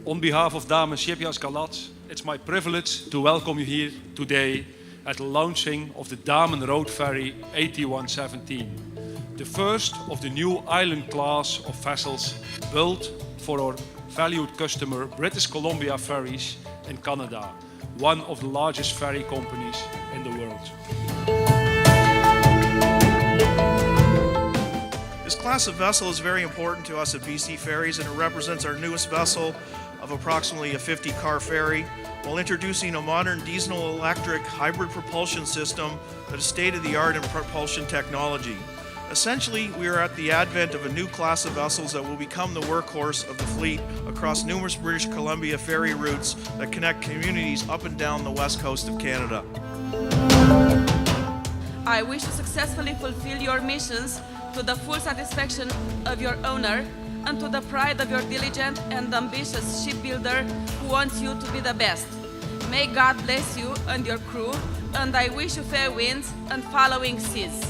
On behalf of Damen Shipyards Galat, it's my privilege to welcome you here today at the launching of the Damen Road Ferry 8117, the first of the new island class of vessels built for our valued customer British Columbia Ferries in Canada, one of the largest ferry companies in the world. This class of vessel is very important to us at BC Ferries, and it represents our newest vessel of approximately a 50-car ferry, while introducing a modern diesel-electric hybrid propulsion system that is state-of-the-art in propulsion technology. Essentially, we are at the advent of a new class of vessels that will become the workhorse of the fleet across numerous British Columbia ferry routes that connect communities up and down the west coast of Canada. I wish to successfully fulfill your missions to the full satisfaction of your owner and to the pride of your diligent and ambitious shipbuilder who wants you to be the best. May God bless you and your crew, and I wish you fair winds and following seas.